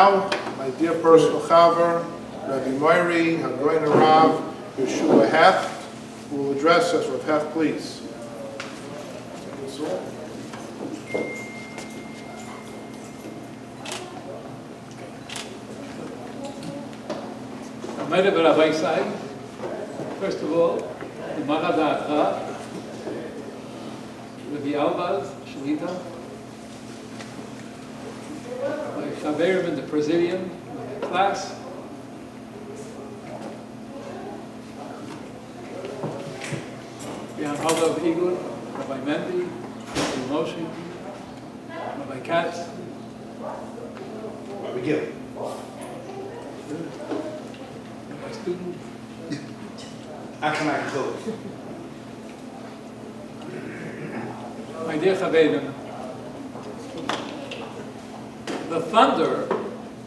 now, my dear personal chaver, Rabbi Moiri, HaGoyin Rav Yehoshua Hecht, who will address us. Rav Hecht, please. First of all, the Maradata, Rabbi Elbaz, Shalita, my Chaverim in the Presidium, my class, Behind Hold of Igud, Rabbi Mendy, Rabbi Moshe, Rabbi Katz, Rabbi Gil. my student. My dear Chaverim, the thunder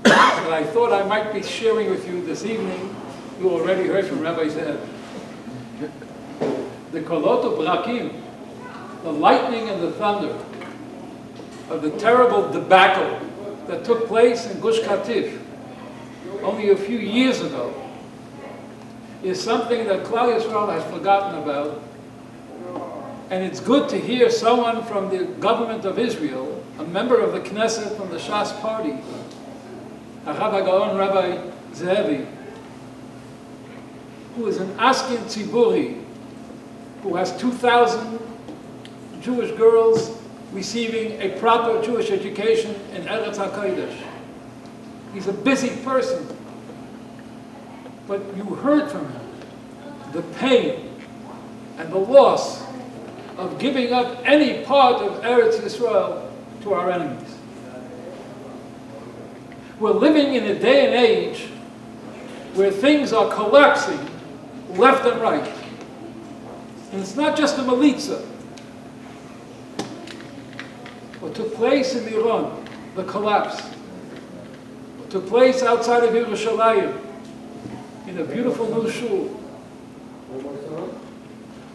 that I thought I might be sharing with you this evening, you already heard from Rabbi Ze'ev. The kolot of brakim, the lightning and the thunder of the terrible debacle that took place in Gush Katif only a few years ago, is something that Klal Yisrael has forgotten about. And it's good to hear someone from the government of Israel, a member of the Knesset from the Shas party, Rabbi Gaon Rabbi Ze'ev, who is an Askin Tziburi, who has 2,000 Jewish girls receiving a proper Jewish education in Eretz HaKodesh. He's a busy person. But you heard from him the pain and the loss of giving up any part of Eretz Yisrael to our enemies. We're living in a day and age where things are collapsing left and right. And it's not just a militia. What took place in Iran, the collapse, what took place outside of Yerushalayim, in a beautiful new shul,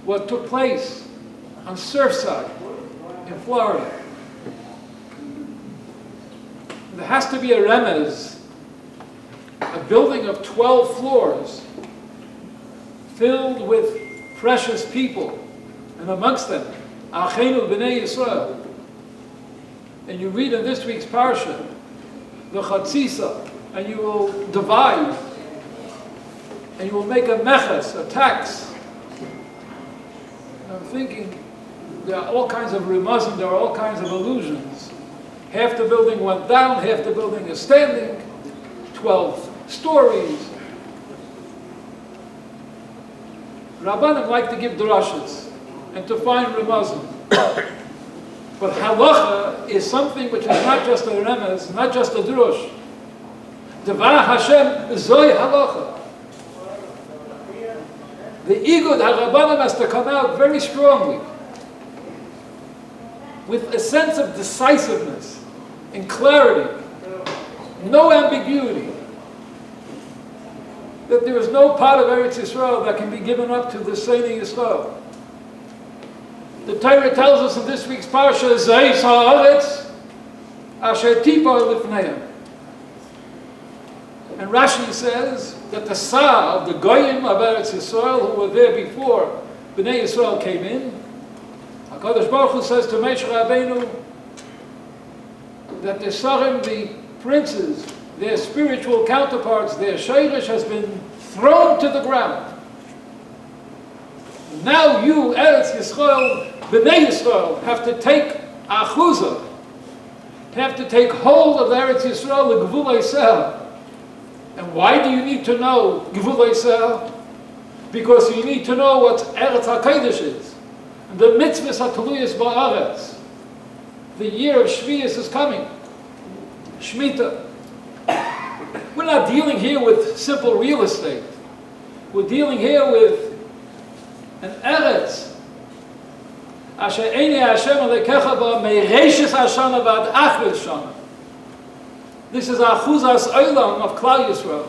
what took place on Surfside in Florida. There has to be a remez, a building of 12 floors filled with precious people, and amongst them, Achenu B'nai Yisrael. And you read in this week's parsha, the Chatzisa, and you will divide, and you will make a meches, a tax. And I'm thinking, there are all kinds of remazim, there are all kinds of illusions. Half the building went down, half the building is standing, 12 stories. Rabbanim like to give drashas and to find remazim. But halacha is something which is not just a remez, not just a drush. Devar Hashem zoy halacha. The Igud HaRabbonim has to come out very strongly with a sense of decisiveness and clarity, no ambiguity, that there is no part of Eretz Yisrael that can be given up to the Seini Yisrael. The Torah tells us in this week's parsha, Zeis ha'aretz asher tipar lifneim. And Rashi says that the Sa of the Goyim of Eretz Yisrael who were there before Bnei Yisrael came in, HaKadosh Baruch Hu says to Moshe Rabbeinu that the Sarim, the princes, their spiritual counterparts, their Sheirish has been thrown to the ground. Now you, Eretz Yisrael, Bnei Yisrael, have to take Achuzah, have to take hold of Eretz Yisrael, the Gvul Yisrael. And why do you need to know Gvul Yisrael? Because you need to know what Eretz HaKodesh is. And the mitzvahs HaTaluyos Ba'aretz. The year of Shvius is coming. Shemitah. We're not dealing here with simple real estate. We're dealing here with an Eretz. Asher Eini Hashem Alekecha Ba Meireshis Hashana V'ad Achris Shana. This is Achuzas Olam of Klal Yisrael.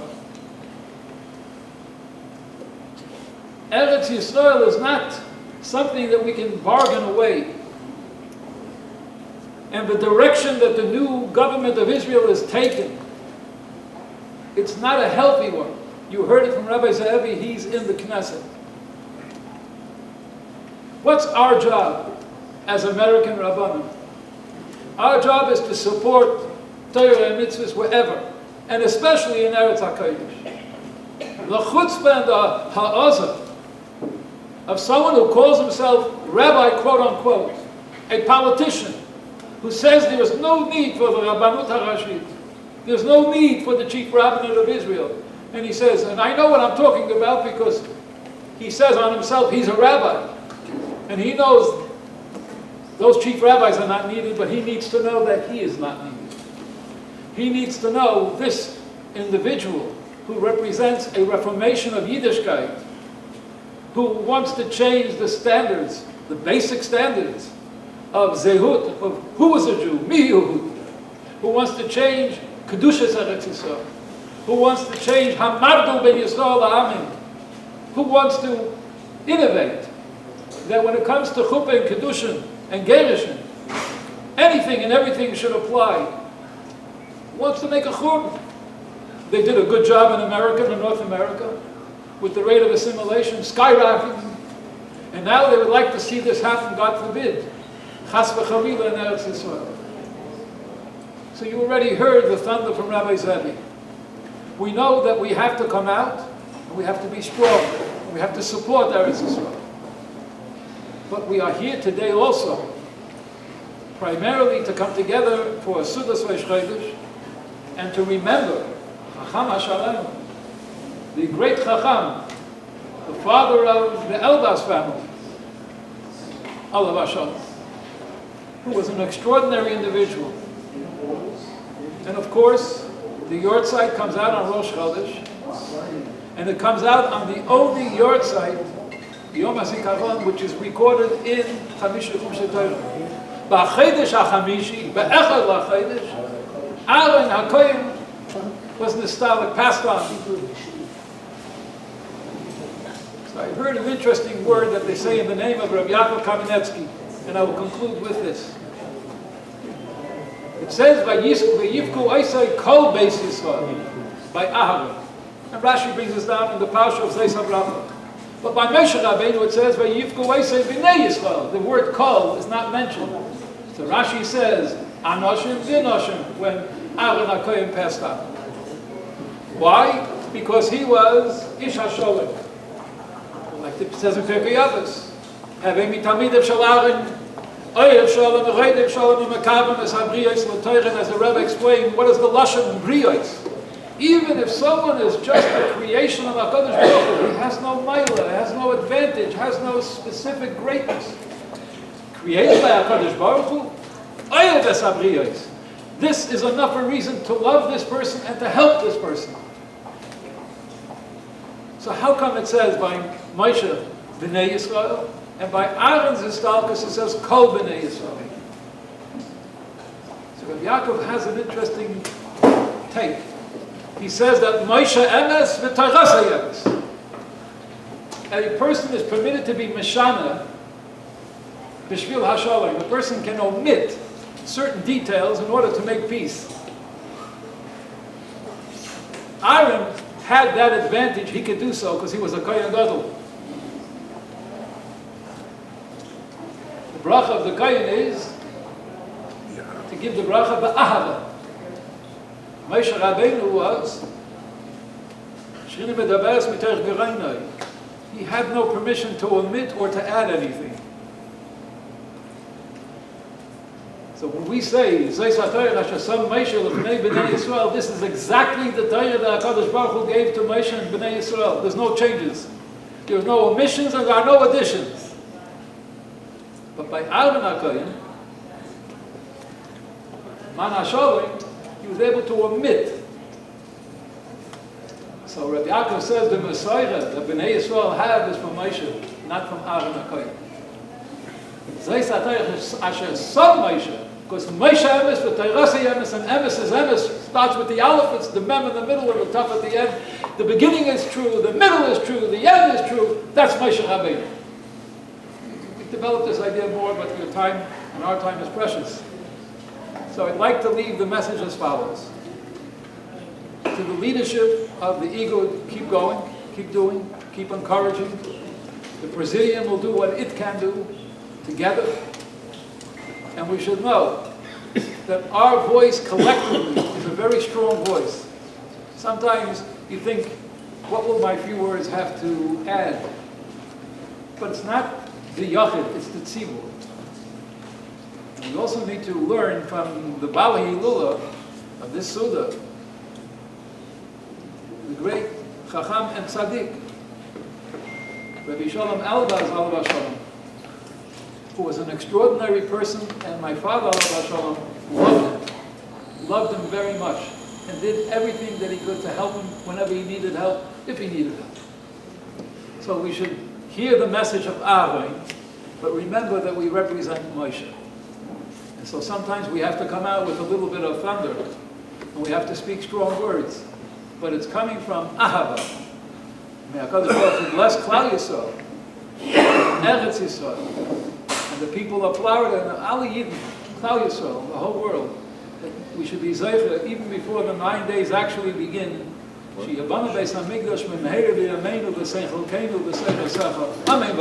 Eretz Yisrael is not something that we can bargain away. And the direction that the new government of Israel is taking It's not a healthy one. You heard it from Rabbi Ze'ev, he's in the Knesset. What's our job as American Rabbanim? Our job is to support Torah and mitzvahs wherever, and especially in Eretz HaKodesh. The chutzpah and the ha'azah of someone who calls himself rabbi, quote unquote, a politician, who says there is no need for the Rabbanut HaRashit, there's no need for the chief rabbinate of Israel. And he says, and I know what I'm talking about because he says on himself he's a rabbi. And he knows those chief rabbis are not needed, but he needs to know that he is not needed. He needs to know this individual who represents a reformation of Yiddishkeit, who wants to change the standards, the basic standards of Zehut, of who is a Jew, Mihu, who wants to change Kedushas Eretz Yisrael, who wants to change Hamardu ben Yisrael La'amin, who wants to innovate, that when it comes to Chuppah and Kedushin and Gerushin, anything and everything should apply. Wants to make a churban. They did a good job in America, in North America, with the rate of assimilation skyrocketing. And now they would like to see this happen, God forbid, Chas v'chalila in Eretz Yisrael. So you already heard the thunder from Rabbi Ze'ev. We know that we have to come out, and we have to be strong, and we have to support Eretz Yisrael. But we are here today also, primarily to come together for a seudah Rosh Chodesh, and to remember Chacham HaShalom, the great Chacham, the father of the Elbaz family, Alav HaShalom, who was an extraordinary individual. And of course, the Yortzeit comes out on Rosh Chodesh, and it comes out on the only Yortzeit, Yom HaZikaron, which is recorded in Chamish Chumshe Torah. Ba'chedesh HaChamishi, Ba'echad LaChedesh, Aaron HaKohen was nostalgic, passed on. So I heard an interesting word that they say in the name of Rabbi Yaakov Kamenetsky, and I will conclude with this. It says, Vayivku Eisai Kol Beis Yisrael, by Aharon. And Rashi brings us down in the Parsha of Zeis HaBracha. But by Moshe Rabbeinu it says, Vayivku Eisai B'nei Yisrael. The word Kol is not mentioned. So Rashi says, Anoshim V'noshim, when Aaron HaKohen passed on. Why? Because he was Ish HaSholem. Like it says in Pirkei Avos, Havei mitamidev shel Aaron, Oyev shalom, Reidev shalom, Mekavim es habriyos l'toiren, as the Rebbe explained, what is the lashon briyos? Even if someone is just a creation of HaKadosh Baruch Hu, he has no maila, has no advantage, has no specific greatness. Created by HaKadosh Baruch Hu, Oyev es habriyos. This is enough a reason to love this person and to help this person. So how come it says by Moshe B'nei Yisrael, and by Aaron's Istalkus it says Kol B'nei Yisrael? So Rabbi Yaakov has an interesting take. He says that Moshe Emes v'Tarasa Emes. A person is permitted to be Meshana B'Shvil HaShalom. A person can omit certain details in order to make peace. Aaron had that advantage, he could do so because he was a Kohen Gadol. The bracha of the Kohen is to give the bracha ba'ahava. Moshe Rabbeinu was Shrini medaberes mitoch gereynai. He had no permission to omit or to add anything. So when we say Zeis HaTorah Hashasam Moshe L'Bnei Bnei Yisrael, this is exactly the Torah that HaKadosh Baruch Hu gave to Moshe and Bnei Yisrael. There's no changes. There's no omissions and there are no additions. But by Aaron HaKohen, Man HaSholem, he was able to omit. So Rabbi Yaakov says the Messiah that Bnei Yisrael have is from Moshe, not from Aaron HaKohen. Zeis HaTorah Asher Sam Moshe, because Moshe Emes, the Tairasa Emes, and Emes is Emes, starts with the Aleph, it's the Mem in the middle and the Taf at the end. The beginning is true, the middle is true, the end is true. That's Moshe Rabbeinu. We developed this idea more, but your time and our time is precious. So I'd like to leave the message as follows. to the leadership of the Igud, keep going, keep doing, keep encouraging. The Presidium will do what it can do together. And we should know that our voice collectively is a very strong voice. Sometimes you think, what will my few words have to add? But it's not the Yachid, it's the Tzibur. We also need to learn from the Bala Hilula of this seudah, the great Chacham and Tzaddik, Rabbi Shalom Elbaz, Alav Shalom, who was an extraordinary person, and my father, Alav Shalom, loved him very much, and did everything that he could to help him whenever he needed help, if he needed help. So we should hear the message of Aaron, but remember that we represent Moshe. And so sometimes we have to come out with a little bit of thunder, and we have to speak strong words. But it's coming from Ahava. May HaKadosh Baruch Hu bless Klal Yisrael, Eretz Yisrael, and the people of Florida, and Ali Yidden, Klal Yisrael, the whole world. That we should be zeicher even before the 9 days actually begin. Sheyabana Beis HaMikdash Memheira B'Yameinu V'Seichel Keinu V'Seichel Secha. Amen.